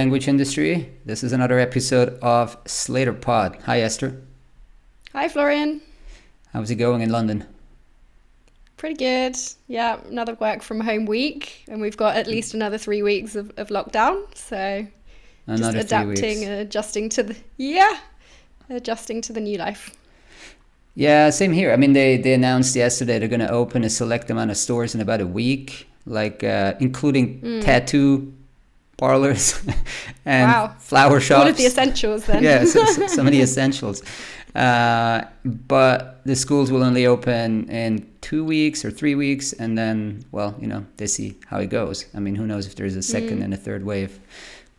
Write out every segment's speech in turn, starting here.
language industry. This is another episode of Slator Pod. Hi, Esther. Hi, Florian. How's it going in London? Pretty good. Yeah, another work from home week, and we've got at least another 3 weeks of lockdown. So Another just adapting and adjusting to the new life. Yeah, same here. I mean, they announced yesterday they're going to open a select amount of stores in about a week, like including tattoo parlors and flower shops. All of the essentials then. Yeah, so some of the essentials. But the schools will only open in 2 weeks or 3 weeks, and then, they see how it goes. I mean, who knows if there's a second and a third wave?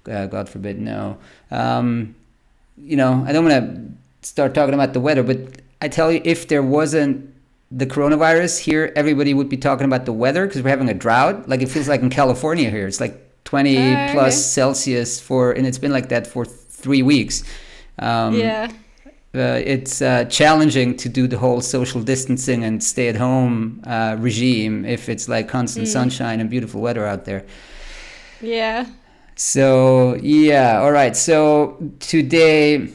God forbid, no. I don't want to start talking about the weather, but I tell you, if there wasn't the coronavirus here, everybody would be talking about the weather because we're having a drought. Like, it feels like in California here. It's like 20 plus Celsius and it's been like that for 3 weeks. It's challenging to do the whole social distancing and stay at home regime if it's like constant sunshine and beautiful weather out there. Yeah. So, all right. So today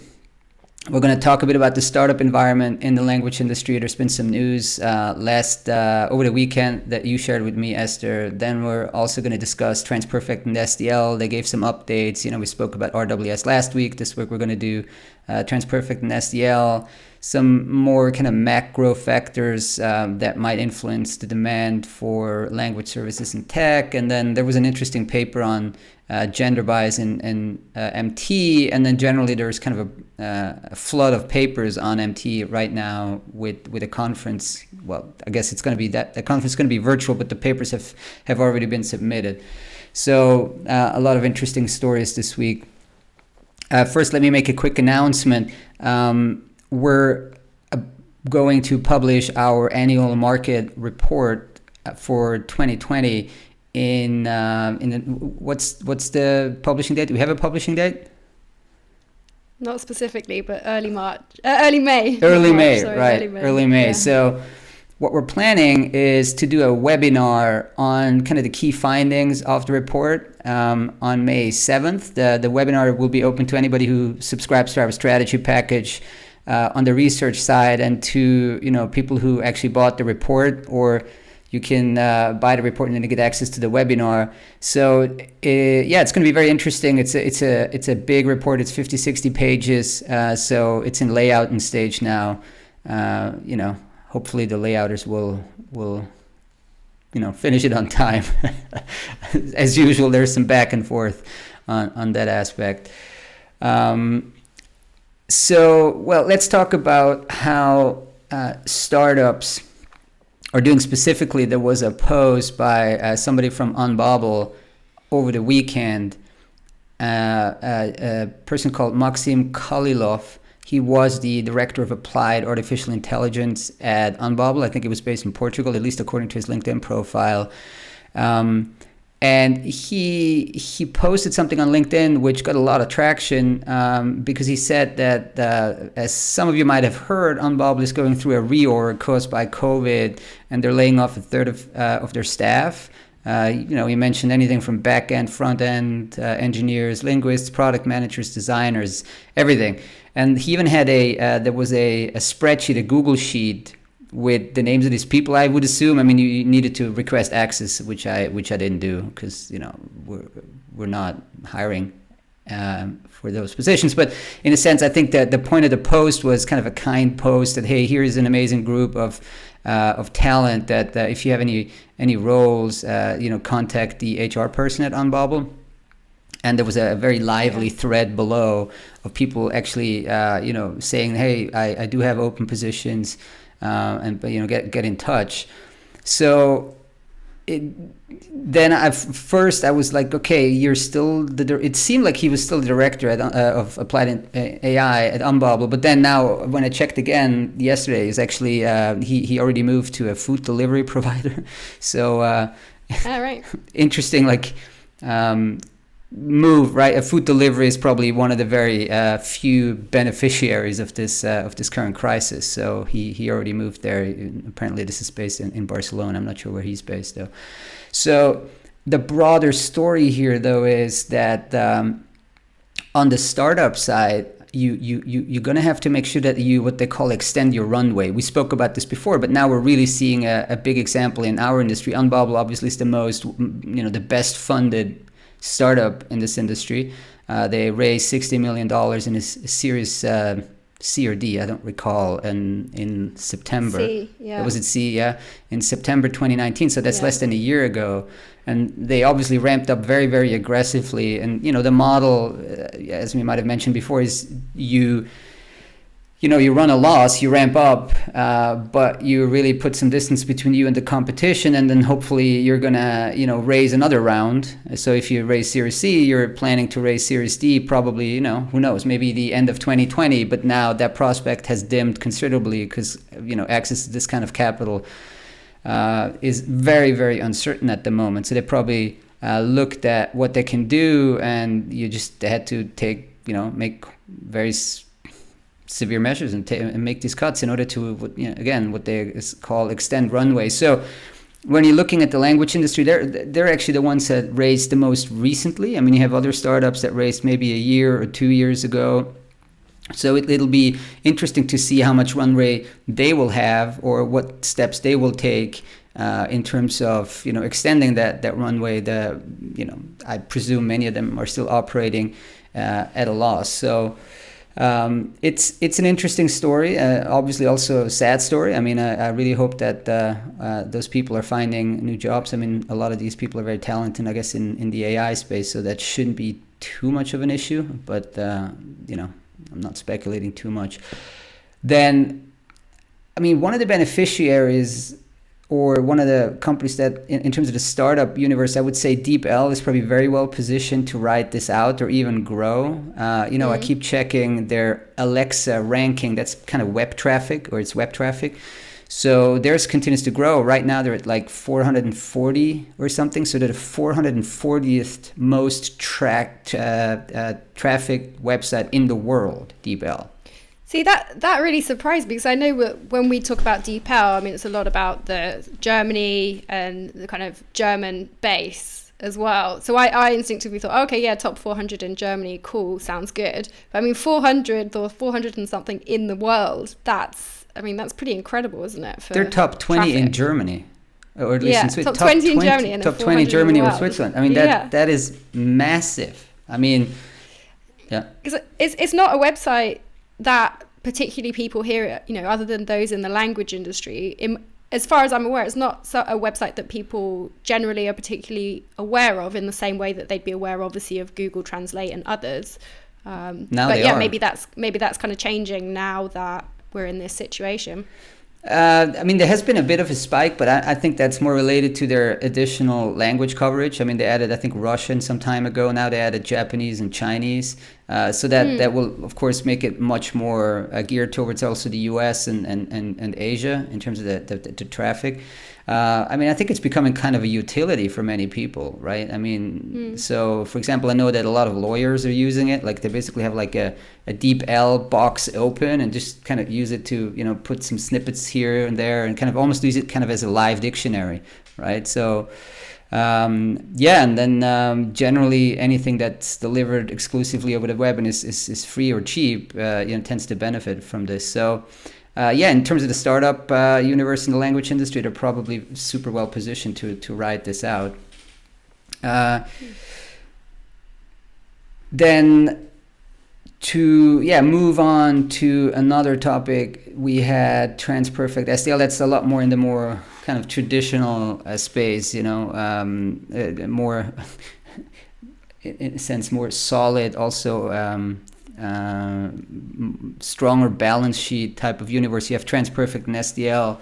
we're going to talk a bit about the startup environment in the language industry. There's been some news over the weekend that you shared with me, Esther. Then we're also going to discuss TransPerfect and SDL. They gave some updates. We spoke about RWS last week. This week we're going to do TransPerfect and SDL. Some more kind of macro factors that might influence the demand for language services in tech. And then there was an interesting paper on gender bias in MT, and then generally there's kind of a flood of papers on MT right now with a conference. Well, I guess it's going to be that the conference is going to be virtual, but the papers have already been submitted. So a lot of interesting stories this week. First, let me make a quick announcement. We're going to publish our annual market report for 2020 what's the publishing date? Do we have a publishing date? Not specifically, but early May. Early May, Yeah. So what we're planning is to do a webinar on kind of the key findings of the report on May 7th. The webinar will be open to anybody who subscribes to our strategy package on the research side, and to people who actually bought the report, or you can buy the report and then get access to the webinar. So it's going to be very interesting. It's a big report. It's 50, 60 pages. So it's in layout and stage now. Hopefully the layouters will finish it on time. As usual, there's some back and forth on that aspect. Let's talk about how startups are doing specifically. There was a post by somebody from Unbabel over the weekend, a person called Maxim Khalilov. He was the director of applied artificial intelligence at Unbabel. I think it was based in Portugal, at least according to his LinkedIn profile. And he posted something on LinkedIn which got a lot of traction because he said that, as some of you might have heard, Unbabel is going through a reorg caused by COVID, and they're laying off a third of their staff. He mentioned anything from back-end, front-end engineers, linguists, product managers, designers, everything. And he even had there was a spreadsheet, a Google sheet, with the names of these people. I would assume, you needed to request access, which I didn't do because we're not hiring for those positions. But in a sense, I think that the point of the post was kind of a kind post that, hey, here is an amazing group of talent that if you have any roles, contact the HR person at Unbabel. And there was a very lively thread below of people actually, saying, hey, I do have open positions. Get in touch. So then I was like, okay, you're still it seemed like he was still the director of applied AI at Unbabel, but then now when I checked again yesterday, is actually he already moved to a food delivery provider. So right. Interesting, move, right? A food delivery is probably one of the very few beneficiaries of this current crisis. So he already moved there. Apparently this is based in Barcelona. I'm not sure where he's based though. So the broader story here though is that On the startup side, you're going to have to make sure that you, what they call, extend your runway. We spoke about this before, but now we're really seeing a big example in our industry. Unbabel obviously is the most, the best funded startup in this industry. They raised $60 million in a series C or D, I don't recall, in September. C, yeah. Was it C? Yeah, in September 2019. So that's less than a year ago. And they obviously ramped up very, very aggressively. And, the model, as we might have mentioned before, is you run a loss, you ramp up, but you really put some distance between you and the competition. And then hopefully you're going to, raise another round. So if you raise Series C, you're planning to raise Series D, probably, who knows, maybe the end of 2020. But now that prospect has dimmed considerably because, access to this kind of capital is very, very uncertain at the moment. So they probably looked at what they can do, and they had to make very severe measures and make these cuts in order to, what they call extend runway. So when you're looking at the language industry, they're actually the ones that raised the most recently. I mean, you have other startups that raised maybe a year or 2 years ago. So it'll be interesting to see how much runway they will have, or what steps they will take in terms of extending that runway. I presume many of them are still operating at a loss. So it's an interesting story. Obviously, also a sad story. I mean, I really hope that those people are finding new jobs. I mean, a lot of these people are very talented, I guess, in the AI space. So that shouldn't be too much of an issue. But I'm not speculating too much. Then, I mean, one of the beneficiaries, or one of the companies that, in terms of the startup universe, I would say DeepL is probably very well positioned to ride this out or even grow. I keep checking their Alexa ranking. That's kind of web traffic, or it's web traffic. So theirs continues to grow. Right now they're at like 440 or something. So they're the 440th most tracked traffic website in the world, DeepL. See, that really surprised me, because I know when we talk about DeepL, I mean, it's a lot about the Germany and the kind of German base as well. So I instinctively thought, okay, yeah, top 400 in Germany, cool, sounds good. But I mean, 400 or 400 and something in the world, that's pretty incredible, isn't it? They're top 20 traffic. In Germany. Or at least in Switzerland. Top 20 in Germany. And top 20 in Germany or Switzerland. I mean, that is massive. I mean, yeah. Because it's not a website that particularly people hear, other than those in the language industry. As far as I'm aware, it's not a website that people generally are particularly aware of in the same way that they'd be aware, obviously, of Google Translate and others. Maybe that's kind of changing now that we're in this situation. I mean, there has been a bit of a spike, but I think that's more related to their additional language coverage. I mean, they added, I think, Russian some time ago. Now they added Japanese and Chinese. So that will, of course, make it much more geared towards also the US and Asia in terms of the traffic. I mean, I think it's becoming kind of a utility for many people, right? I mean, so, for example, I know that a lot of lawyers are using it. Like, they basically have like a DeepL box open and just kind of use it to, put some snippets here and there and kind of almost use it kind of as a live dictionary, right? So, and then generally anything that's delivered exclusively over the web and is free or cheap, tends to benefit from this. So, in terms of the startup universe in the language industry, they're probably super well positioned to ride this out. Then to move on to another topic, we had TransPerfect SDL. That's a lot more in the more kind of traditional space, more in a sense more solid, also stronger balance sheet type of universe. You have TransPerfect and SDL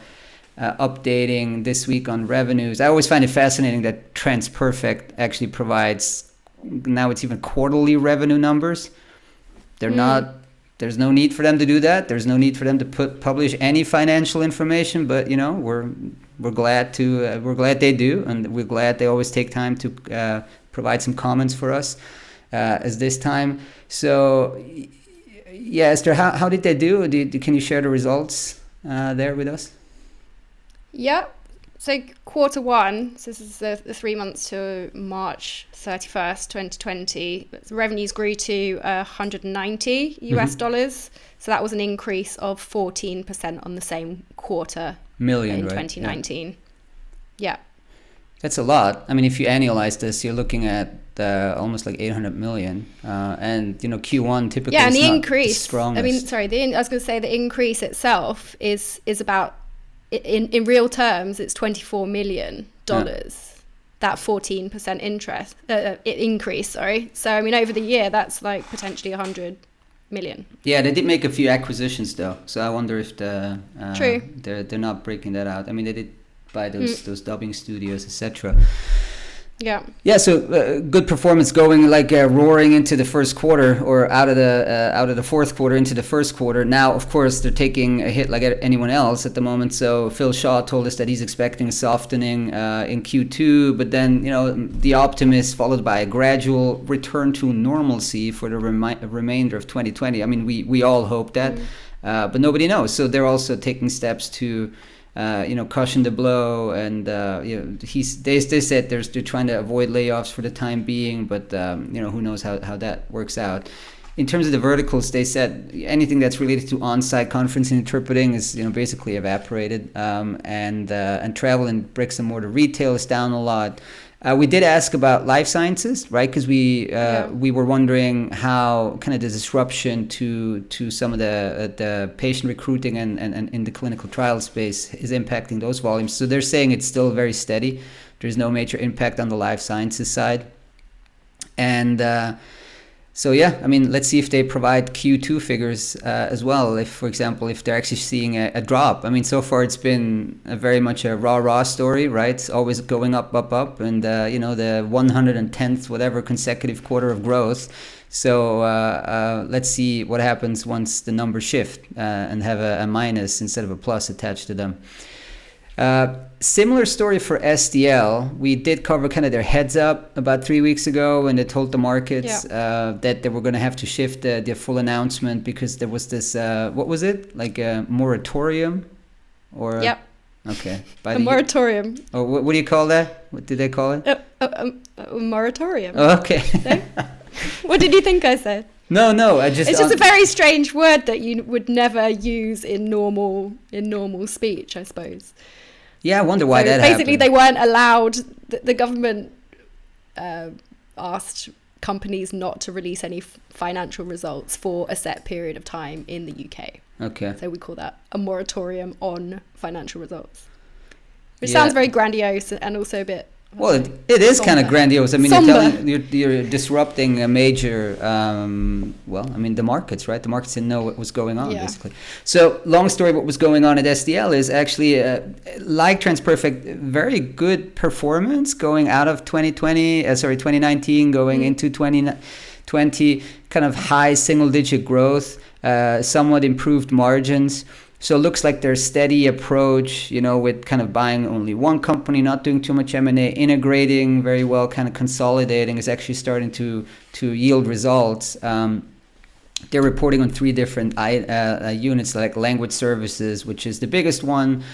updating this week on revenues. I always find it fascinating that TransPerfect actually provides, now it's even quarterly revenue numbers. They're not, there's no need for them to do that. There's no need for them to publish any financial information, but we're glad they do, and we're glad they always take time to provide some comments for us as this time. So, Esther, how did they do? Can you share the results there with us? Yeah. So quarter one, so this is the 3 months to March 31st, 2020, revenues grew to 190 US dollars. So that was an increase of 14% on the same quarter million, in right? 2019. Yeah. That's a lot. I mean, if you annualize this, you're looking at almost like 800 million. And, you know, Q1 typically and is the not increase, the strongest. I mean, sorry, I was going to say the increase itself is about, in real terms, it's $24 million. That 14% interest increase, sorry. So, I mean, over the year, that's like potentially 100 million. Yeah, they did make a few acquisitions, though. So I wonder if True. they're not breaking that out. I mean, they did buy those dubbing studios, etc. Yeah, so good performance going like roaring into the first quarter, or out of the fourth quarter into the first quarter. Now, of course, they're taking a hit like anyone else at the moment. So Phil Shaw told us that he's expecting a softening in Q2, but then, you know, the optimist followed by a gradual return to normalcy for the remainder of 2020. I mean, we all hope that, but nobody knows. So they're also taking steps to cushion the blow, and they said they're trying to avoid layoffs for the time being, but who knows how that works out. In terms of the verticals, they said anything that's related to on-site conferencing and interpreting is basically evaporated, and travel and bricks and mortar retail is down a lot. We did ask about life sciences, right? Because we were wondering how kind of the disruption to some of the patient recruiting and in the clinical trial space is impacting those volumes. So they're saying it's still very steady. There's no major impact on the life sciences side. And so yeah, I mean, let's see if they provide Q2 figures as well. If, for example, if they're actually seeing a drop. I mean, so far it's been very much a rah story, right? It's always going up, and the 110th whatever consecutive quarter of growth. So let's see what happens once the numbers shift and have a minus instead of a plus attached to them. Similar story for SDL. We did cover kind of their heads up about 3 weeks ago when they told the markets that they were going to have to shift the full announcement because there was this, what was it? Like a moratorium? Or Yep. Okay. A moratorium. Or what do you call that? What did they call it? A moratorium. Oh, okay. No? What did you think I said? No, it's just a very strange word that you would never use in normal speech, I suppose. Yeah, I wonder why that basically happened. They weren't allowed, the government asked companies not to release any financial results for a set period of time in the UK. Okay. So we call that a moratorium on financial results, which sounds very grandiose and also a bit... Well, it is kind of grandiose. I mean, you're disrupting a major, the markets, right? The markets didn't know what was going on, basically. So, long story, what was going on at SDL is actually, like TransPerfect, very good performance going out of 2019, going into 2020, kind of high single-digit growth, somewhat improved margins. So it looks like their steady approach, with kind of buying only one company, not doing too much M&A, integrating very well, kind of consolidating, is actually starting to yield results. They're reporting on 3 different units, like language services, which is the biggest one.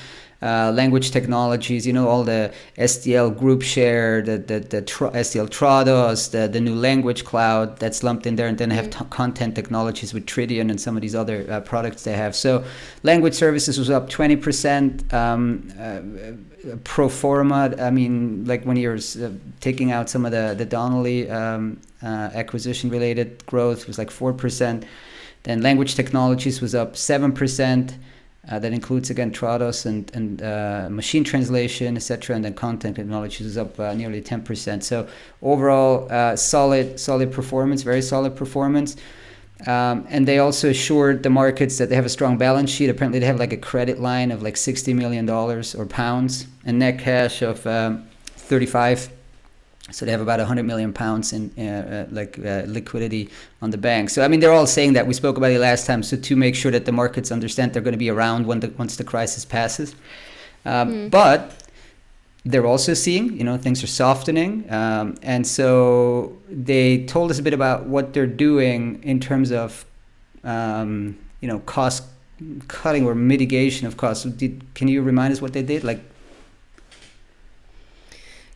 Language technologies, all the SDL group share, the SDL Trados, the new language cloud that's lumped in there, and then have content technologies with Tridion and some of these other products they have. So language services was up 20%. Pro forma, I mean, like when you're taking out some of the Donnelly acquisition related growth was like 4%. Then language technologies was up 7%. That includes, again, Trados and machine translation, etc. And then content technologies is up nearly 10%. So overall, solid performance, very solid performance. And they also assured the markets that they have a strong balance sheet. Apparently, they have like a credit line of like $60 million or pounds and net cash of 35. So they have about 100 million pounds in liquidity on the bank. So, I mean, they're all saying that. We spoke about it last time. So to make sure that the markets understand they're going to be around once the crisis passes. But they're also seeing, things are softening. And so they told us a bit about what they're doing in terms of, cost cutting or mitigation of costs. Can you remind us what they did?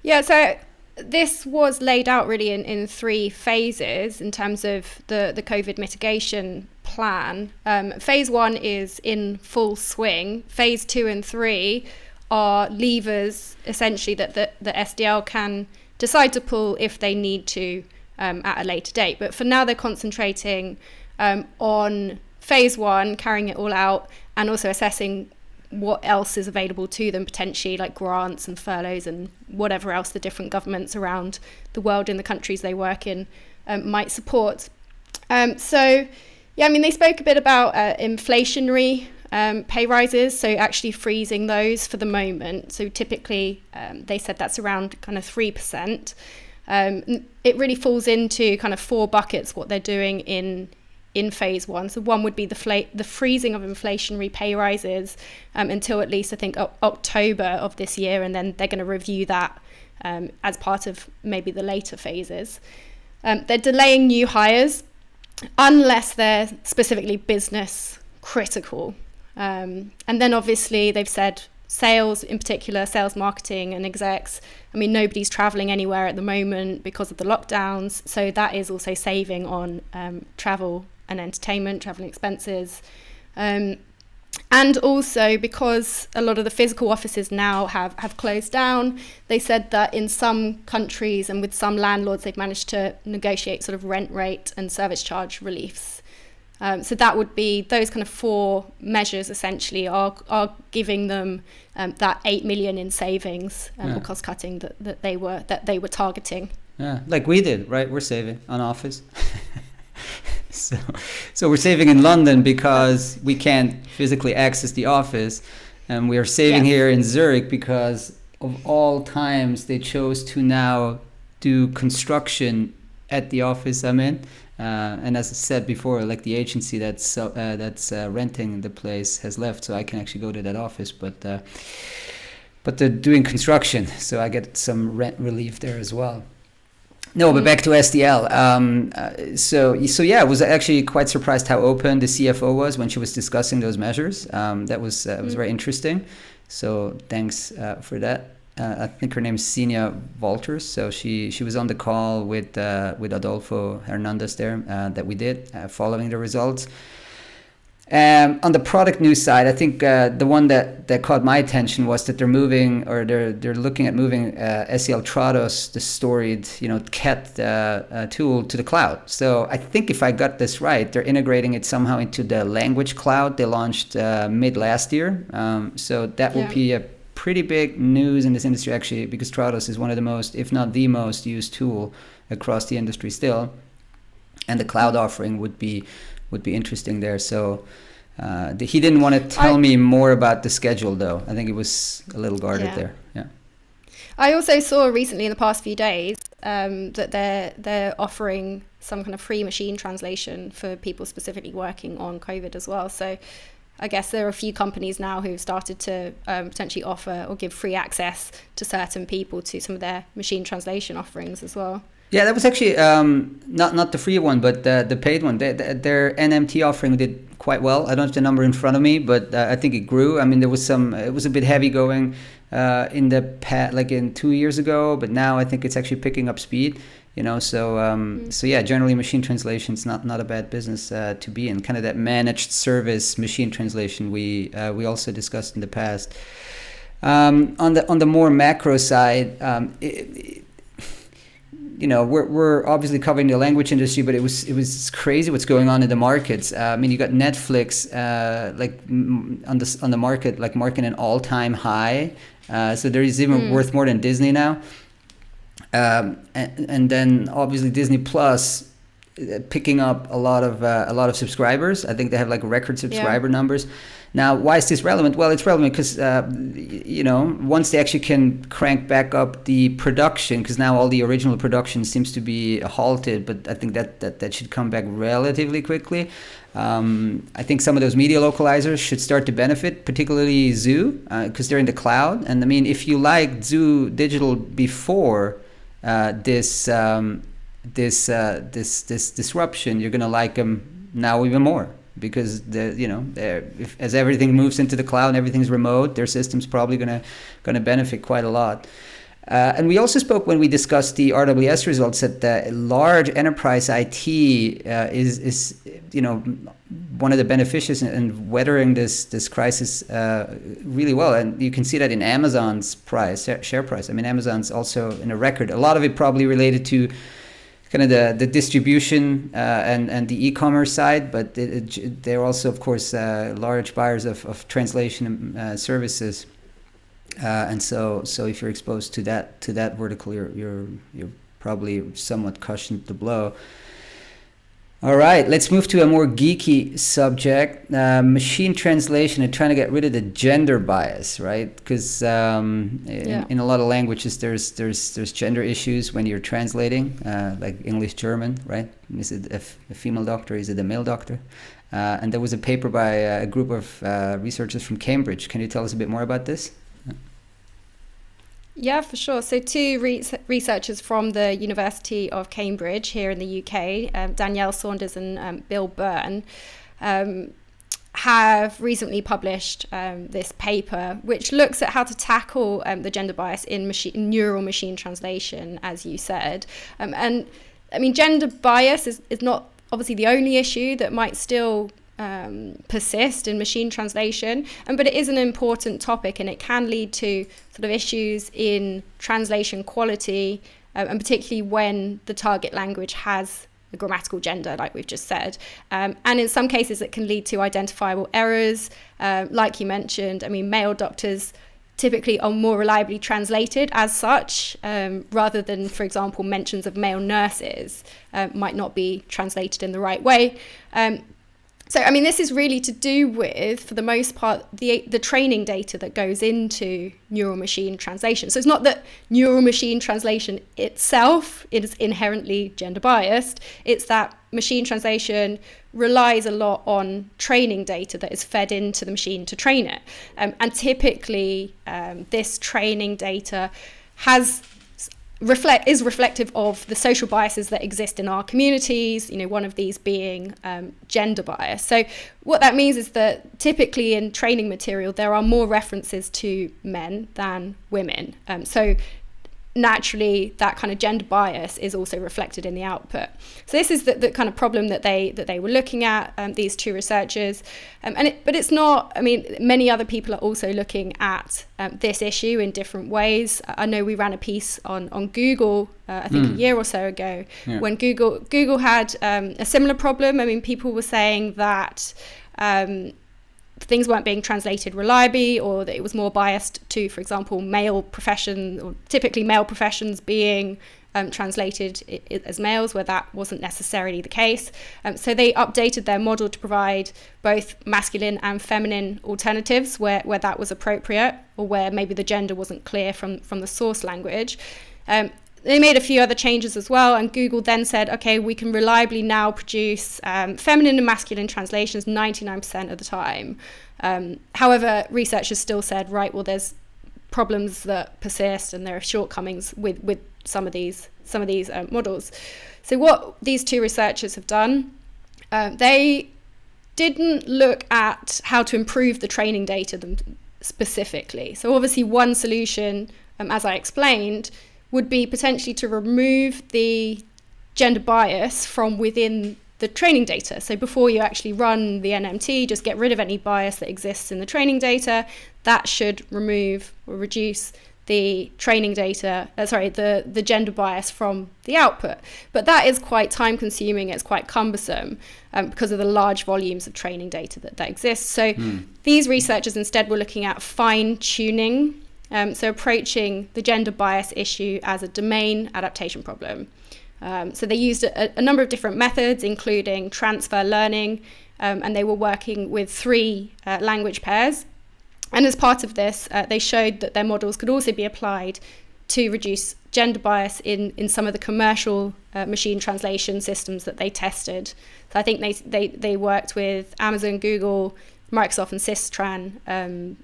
Yeah, so this was laid out really in 3 phases in terms of the COVID mitigation plan. Phase 1 is in full swing. Phase 2 and 3 are levers essentially that the SDL can decide to pull if they need to at a later date. But for now, they're concentrating on phase 1, carrying it all out, and also assessing what else is available to them potentially, like grants and furloughs and whatever else the different governments around the world in the countries they work in might support. So, yeah, I mean, they spoke a bit about inflationary pay rises, so actually freezing those for the moment. So typically they said that's around kind of 3%. It really falls into kind of 4 buckets what they're doing in phase 1. So one would be the freezing of inflationary pay rises until at least I think October of this year, and then they're going to review that as part of maybe the later phases. They're delaying new hires unless they're specifically business critical. And then obviously they've said sales, in particular sales, marketing and execs. I mean, nobody's traveling anywhere at the moment because of the lockdowns, so that is also saving on travel and entertainment, traveling expenses. And also because a lot of the physical offices now have closed down, they said that in some countries and with some landlords, they've managed to negotiate sort of rent rate and service charge reliefs. So that would be those kind of 4 measures essentially are giving them that 8 million in savings or cost cutting that they were targeting. Yeah, like we did, right? We're saving on office. So we're saving in London because we can't physically access the office, and we are saving here in Zurich because of all times they chose to now do construction at the office I'm in. And as I said before, like the agency that's renting the place has left, so I can actually go to that office. But they're doing construction, so I get some rent relief there as well. No, but back to SDL. So yeah, I was actually quite surprised how open the CFO was when she was discussing those measures. That was very interesting. So thanks for that. I think her name is Senia Walters. So she was on the call with Adolfo Hernandez there that we did following the results. On the product news side, I think the one that caught my attention was that they're looking at moving SEL Trados, the storied CAT tool, to the cloud. So I think if I got this right, they're integrating it somehow into the language cloud they launched mid last year. So that will be a pretty big news in this industry actually, because Trados is one of the most, if not the most used tool across the industry still, and the cloud offering would be interesting there. So he didn't want to tell me more about the schedule though. I think it was a little guarded there. Yeah. I also saw recently in the past few days that they're offering some kind of free machine translation for people specifically working on COVID as well. So I guess there are a few companies now who've started to potentially offer or give free access to certain people to some of their machine translation offerings as well. Yeah, that was actually not the free one, but the paid one. Their NMT offering did quite well. I don't have the number in front of me, but I think it grew. I mean, it was a bit heavy going in the past, like in 2 years ago, but now I think it's actually picking up speed. So yeah, generally machine translation is not a bad business to be in. Kind of that managed service machine translation we also discussed in the past. On the more macro side, we're obviously covering the language industry, but it was crazy what's going on in the markets. I mean, you got Netflix on the market, like marking an all-time high. So there is even worth more than Disney now. And then obviously Disney Plus picking up a lot of subscribers. I think they have like record subscriber numbers. Now, why is this relevant? Well, it's relevant because once they actually can crank back up the production, because now all the original production seems to be halted, but I think that should come back relatively quickly. I think some of those media localizers should start to benefit, particularly Zoo, because they're in the cloud. And I mean, if you liked Zoo Digital before this disruption, you're gonna like them now even more, because as everything moves into the cloud and everything's remote, their system's probably gonna benefit quite a lot. And we also spoke when we discussed the RWS results that the large enterprise IT is one of the beneficiaries in weathering this crisis really well. And you can see that in Amazon's share price. I mean, Amazon's also in a record. A lot of it probably related to kind of the distribution and the e-commerce side, but they're also, of course, large buyers of translation services. And so if you're exposed to that vertical, you're probably somewhat cushioned the blow. All right, let's move to a more geeky subject, machine translation and trying to get rid of the gender bias, right? Because in a lot of languages, there's gender issues when you're translating, like English, German, right? Is it a female doctor? Is it a male doctor? And there was a paper by a group of researchers from Cambridge. Can you tell us a bit more about this? Yeah, for sure. So two researchers from the University of Cambridge here in the UK, Danielle, Saunders and Bill Byrne, have recently published this paper which looks at how to tackle the gender bias in neural machine translation, as you said. And I mean, gender bias is not obviously the only issue that might still persist in machine translation, but it is an important topic, and it can lead to sort of issues in translation quality, and particularly when the target language has a grammatical gender, like we've just said. And in some cases, it can lead to identifiable errors, like you mentioned. I mean, male doctors typically are more reliably translated as such, rather than, for example, mentions of male nurses might not be translated in the right way. So, I mean, this is really to do with, for the most part, the training data that goes into neural machine translation. So it's not that neural machine translation itself is inherently gender biased. It's that machine translation relies a lot on training data that is fed into the machine to train it. And typically, this training data is reflective of the social biases that exist in our communities, one of these being gender bias. So what that means is that typically in training material, there are more references to men than women. So naturally, that kind of gender bias is also reflected in the output. So this is the kind of problem that they were looking at, these two researchers. But it's not, I mean, many other people are also looking at this issue in different ways. I know we ran a piece on Google, I think a year or so ago, when Google had a similar problem. I mean, people were saying that things weren't being translated reliably, or that it was more biased to, for example, male profession, or typically male professions being translated as males, where that wasn't necessarily the case. So they updated their model to provide both masculine and feminine alternatives where that was appropriate, or where maybe the gender wasn't clear from the source language. They made a few other changes as well, and Google then said, okay, we can reliably now produce feminine and masculine translations 99% of the time. However, researchers still said, right, well, there's problems that persist, and there are shortcomings with some of these models. So what these two researchers have done, they didn't look at how to improve the training data specifically. So obviously one solution, as I explained, would be potentially to remove the gender bias from within the training data. So before you actually run the NMT, just get rid of any bias that exists in the training data. That should remove or reduce the training data, the gender bias from the output. But that is quite time consuming, it's quite cumbersome because of the large volumes of training data that exists. So these researchers instead were looking at fine tuning, so approaching the gender bias issue as a domain adaptation problem. So they used a number of different methods, including transfer learning, and they were working with 3 language pairs. And as part of this, they showed that their models could also be applied to reduce gender bias in some of the commercial machine translation systems that they tested. So I think they worked with Amazon, Google, Microsoft, and Systran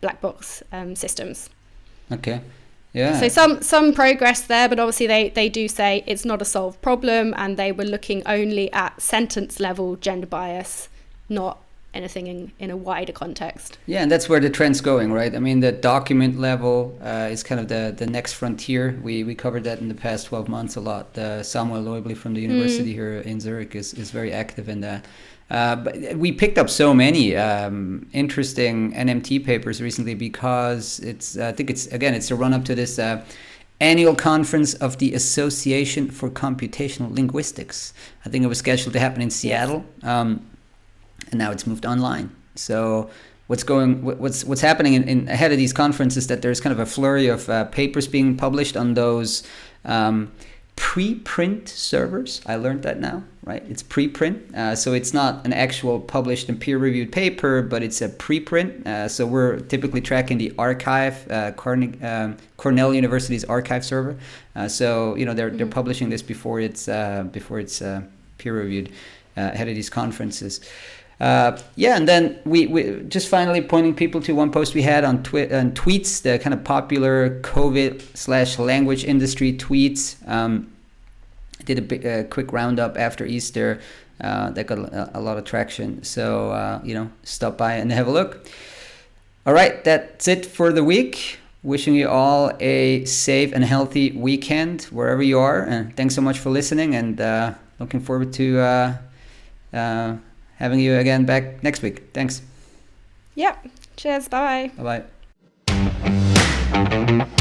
black box systems. Okay. Yeah. So some progress there, but obviously they do say it's not a solved problem, and they were looking only at sentence level gender bias, not anything in a wider context. Yeah, and that's where the trend's going, right? I mean, the document level is kind of the next frontier. We covered that in the past 12 months a lot. Samuel Leubli from the university here in Zurich is very active in that. But we picked up so many interesting NMT papers recently because I think it's a run up to this annual conference of the Association for Computational Linguistics. I think it was scheduled to happen in Seattle, and now it's moved online. So what's happening in ahead of these conferences, that there's kind of a flurry of papers being published on those preprint servers. I learned that now, right? It's preprint. So it's not an actual published and peer-reviewed paper, but it's a preprint. So we're typically tracking the archive, Cornell University's archive server. So they're publishing this before it's peer-reviewed ahead of these conferences. And then we just finally pointing people to one post we had on tweets, the kind of popular COVID/language industry tweets. Did a quick roundup after Easter that got a lot of traction. So, stop by and have a look. All right, that's it for the week. Wishing you all a safe and healthy weekend wherever you are. And thanks so much for listening, and looking forward to having you again back next week. Thanks. Yep. Cheers. Bye. Bye-bye.